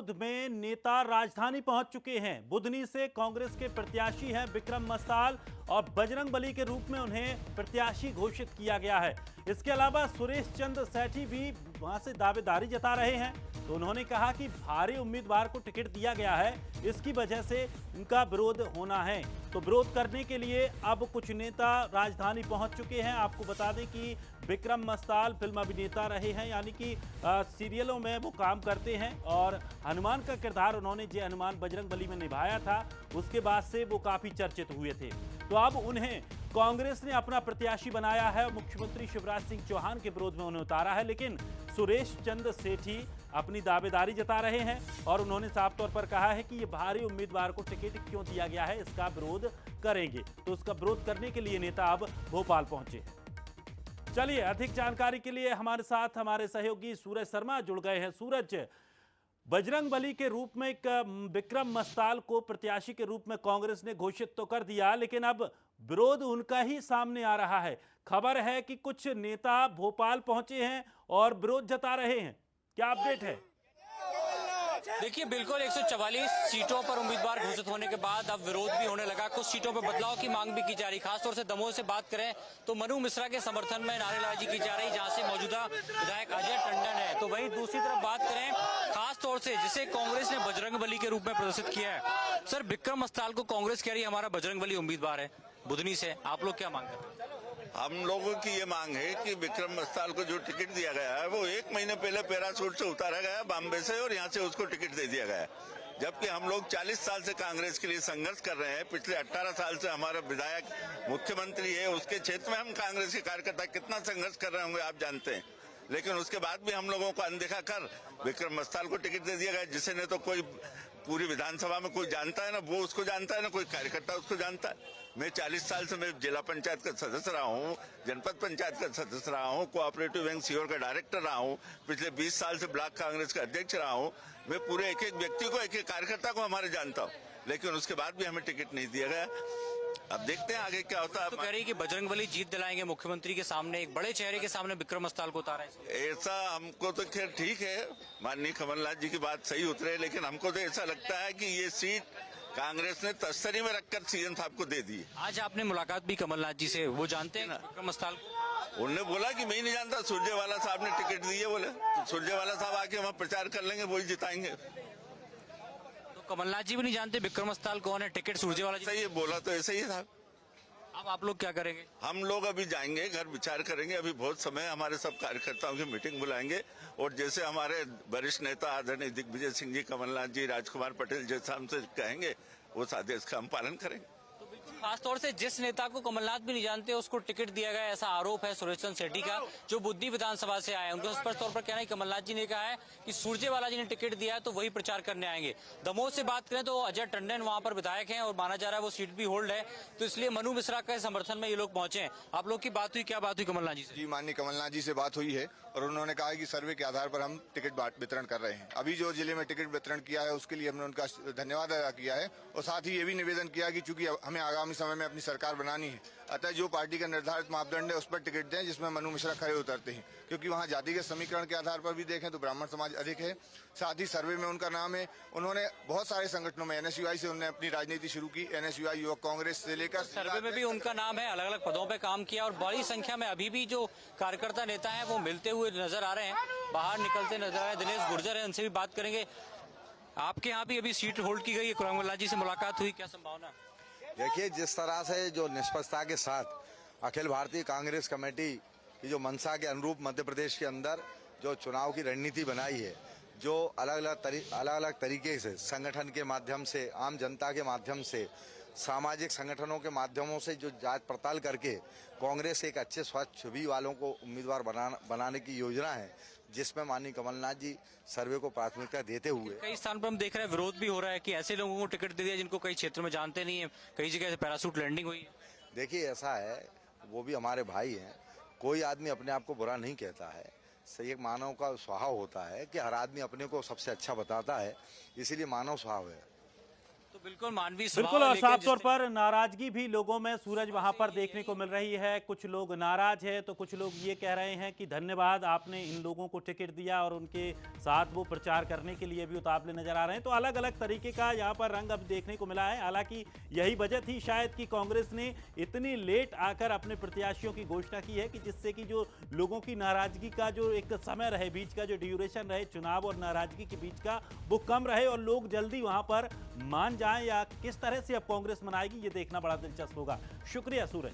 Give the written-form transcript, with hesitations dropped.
विरोध में नेता राजधानी पहुंच चुके हैं। बुधनी से कांग्रेस के प्रत्याशी हैं विक्रम मस्ताल और बजरंगबली के रूप में उन्हें प्रत्याशी घोषित किया गया है। इसके अलावा सुरेश चंद्र सेठी भी वहां से दावेदारी जता रहे हैं। तो उन्होंने कहा कि भारी उम्मीदवार को टिकट दिया गया है, इसकी वजह से उनका विरोध होना है। तो विरोध करने के लिए अब कुछ नेता राजधानी पहुंच चुके हैं। आपको बता दें कि विक्रम मस्ताल फिल्म अभिनेता रहे हैं, यानी कि सीरियलों में वो काम करते हैं और हनुमान का किरदार उन्होंने जय हनुमान बजरंगबली में निभाया था। उसके बाद से वो काफी चर्चित हुए थे। तो अब उन्हें कांग्रेस ने अपना प्रत्याशी बनाया है। मुख्यमंत्री शिवराज सिंह चौहान के विरोध में उन्हें उतारा है, लेकिन सुरेश चंद्र सेठी अपनी दावेदारी जता रहे हैं और उन्होंने साफ तौर पर कहा है कि ये भारी उम्मीदवार को टिकट क्यों दिया गया है, इसका विरोध करेंगे। तो उसका विरोध करने के लिए नेता अब भोपाल पहुंचे हैं। चलिए, अधिक जानकारी के लिए हमारे साथ हमारे सहयोगी सूरज शर्मा जुड़ गए हैं। सूरज, बजरंगबली के रूप में एक विक्रम मस्ताल को प्रत्याशी के रूप में कांग्रेस ने घोषित तो कर दिया, लेकिन अब विरोध उनका ही सामने आ रहा है। खबर है कि कुछ नेता भोपाल पहुंचे हैं और विरोध जता रहे हैं। क्या अपडेट है? देखिए, बिल्कुल 144 सीटों पर उम्मीदवार घोषित होने के बाद अब विरोध भी होने लगा। कुछ सीटों पर बदलाव की मांग भी की जा रही। खासतौर से दमोह से बात करें तो मनु मिश्रा के समर्थन में नारेबाजी की जा रही, जहां से मौजूदा विधायक अजय टंडन है। तो वहीं दूसरी तरफ बात करें खासतौर से जिसे कांग्रेस ने बजरंगबली के रूप में प्रदर्शित किया है। सर, विक्रम मस्ताल को कांग्रेस कह रही है हमारा बजरंगबली उम्मीदवार है बुधनी से, आप लोग क्या मांग करते हैं? हम लोगों की ये मांग है कि विक्रम मस्ताल को जो टिकट दिया गया है वो 1 महीने पहले पैराशूट से उतारा गया बॉम्बे से और यहाँ से उसको टिकट दे दिया गया है। जबकि हम लोग 40 साल से कांग्रेस के लिए संघर्ष कर रहे हैं। पिछले 18 साल से हमारा विधायक मुख्यमंत्री है, उसके क्षेत्र में हम कांग्रेस के कार्यकर्ता कितना संघर्ष कर रहे होंगे आप जानते हैं। लेकिन उसके बाद भी हम लोगों को अनदेखा कर विक्रम मस्ताल को टिकट दे दिया गया, जिसे न तो कोई पूरी विधानसभा में कोई जानता है, ना वो उसको जानता है, ना कोई कार्यकर्ता उसको जानता है। मैं 40 साल से मैं जिला पंचायत का सदस्य रहा हूँ, जनपद पंचायत का सदस्य रहा हूँ, कोऑपरेटिव बैंक सीओर का डायरेक्टर रहा हूँ, पिछले 20 साल से ब्लॉक कांग्रेस का अध्यक्ष रहा हूँ। मैं पूरे एक एक व्यक्ति को, एक एक कार्यकर्ता को हमारे जानता हूँ, लेकिन उसके बाद भी हमें टिकट नहीं दिया गया। अब देखते हैं आगे क्या होता है। तो कह रही कि बजरंगबली जीत दिलाएंगे मुख्यमंत्री के सामने, एक बड़े चेहरे के सामने विक्रम मस्ताल को उतारा है। ऐसा हमको तो खैर ठीक है, माननीय कमलनाथ जी की बात सही उतरे, लेकिन हमको तो ऐसा लगता है कि ये सीट कांग्रेस ने तस्तरी में रखकर सीएम साहब को दे दी। आज आपने मुलाकात भी कमलनाथ जी से, वो जानते हैं विक्रम मस्ताल को? उन्होंने बोला कि मैं ही नहीं जानता, सुरजेवाला साहब ने टिकट दी है बोले, तो सुरजेवाला साहब आके वहाँ प्रचार कर लेंगे, वही जिताएंगे। तो कमलनाथ जी भी नहीं जानते विक्रम मस्ताल कौन है, टिकट सुरजेवाला जी? सही है, बोला तो ऐसा ही है साहब। अब आप लोग क्या करेंगे? हम लोग अभी जाएंगे घर, विचार करेंगे। अभी बहुत समय, हमारे सब कार्यकर्ताओं की मीटिंग बुलाएंगे और जैसे हमारे वरिष्ठ नेता आदरणीय दिग्विजय सिंह जी, कमलनाथ जी, राजकुमार पटेल जैसा हमसे कहेंगे, उस आदेश का हम पालन करेंगे। तो बिल्कुल खासतौर से जिस नेता को कमलनाथ भी नहीं जानते उसको टिकट दिया गया, ऐसा आरोप है सुरेश चंद्र सेठी का, जो बुद्धि विधानसभा से आए हैं। उनका स्पष्ट तौर पर कहना है कमलनाथ जी ने कहा है कि सुरजेवाला जी ने टिकट दिया है तो वही प्रचार करने आएंगे। दमोह से बात करें तो अजय टंडन वहां पर विधायक हैं और माना जा रहा है वो सीट भी होल्ड है, तो इसलिए मनु मिश्रा के समर्थन में ये लोग पहुंचे हैं। आप लोग की बात हुई, क्या बात हुई कमलनाथ जी से? जी, माननीय कमलनाथ जी से बात हुई है और उन्होंने कहा है कि सर्वे के आधार पर हम टिकट वितरण कर रहे हैं। अभी जो जिले में टिकट वितरण किया है उसके लिए हमने उनका धन्यवाद अदा किया है और साथ ही ये भी निवेदन किया कि चूंकि हमें आगामी समय में अपनी सरकार बनानी है, अतः जो पार्टी का निर्धारित मापदंड है उस पर टिकट दें जिसमें मनु मिश्रा खड़े उतरते हैं, क्योंकि वहाँ जातिगत समीकरण के आधार पर भी देखें तो ब्राह्मण समाज अधिक है। साथ ही सर्वे में उनका नाम है। उन्होंने बहुत सारे संगठनों में, एनएसयूआई से उन्होंने अपनी राजनीति शुरू की, एनएसयूआई युवक कांग्रेस से लेकर सर्वे में भी उनका नाम है, अलग अलग पदों पर काम किया और बड़ी संख्या में अभी भी जो कार्यकर्ता नेता है वो मिलते हुए नजर आ रहे हैं, बाहर निकलते नजर आ रहे हैं। दिनेश गुर्जर है, उनसे भी बात करेंगे। आपके यहाँ भी अभी सीट होल्ड की गई है, कमलनाथ जी से मुलाकात हुई, क्या संभावना? देखिए, जिस तरह से जो निष्पक्षता के साथ अखिल भारतीय कांग्रेस कमेटी की जो मंशा के अनुरूप मध्य प्रदेश के अंदर जो चुनाव की रणनीति बनाई है, जो अलग अलग तरीके से संगठन के माध्यम से, आम जनता के माध्यम से, सामाजिक संगठनों के माध्यमों से जो जांच पड़ताल करके कांग्रेस एक अच्छे स्वच्छ छवि वालों को उम्मीदवार बनाने की योजना है, जिसमें माननीय कमलनाथ जी सर्वे को प्राथमिकता देते हुए कई स्थान पर हम देख रहे हैं विरोध भी हो रहा है कि ऐसे लोगों को टिकट दे दिया जिनको कई क्षेत्र में जानते नहीं है, कई जगह से पैराशूट लैंडिंग हुई है। देखिए, ऐसा है, वो भी हमारे भाई हैं, कोई आदमी अपने आप को बुरा नहीं कहता है। सही, एक मानव का स्वभाव होता है कि हर आदमी अपने को सबसे अच्छा बताता है, इसीलिए मानव स्वभाव है। तो बिल्कुल मानवीय स्वभाव बिल्कुल, है, और लेकिन साफ तौर जिस पर नाराजगी भी लोगों में सूरज वहां पर देखने को मिल रही है। कुछ लोग नाराज है तो कुछ लोग ये कह रहे हैं कि धन्यवाद, आपने इन लोगों को टिकट दिया, और उनके साथ वो प्रचार करने के लिए भी उतावले नजर आ रहे हैं। तो अलग अलग तरीके का यहाँ पर रंग अब देखने को मिला है। हालांकि यही वजह थी शायद कि कांग्रेस ने इतनी लेट आकर अपने प्रत्याशियों की घोषणा की है, कि जिससे कि जो लोगों की नाराजगी का जो एक समय रहे, बीच का जो ड्यूरेशन रहे चुनाव और नाराजगी के बीच का, वो कम रहे और लोग जल्दी वहां पर मान जाएं, या किस तरह से अब कांग्रेस मनाएगी ये देखना बड़ा दिलचस्प होगा। शुक्रिया सूरज।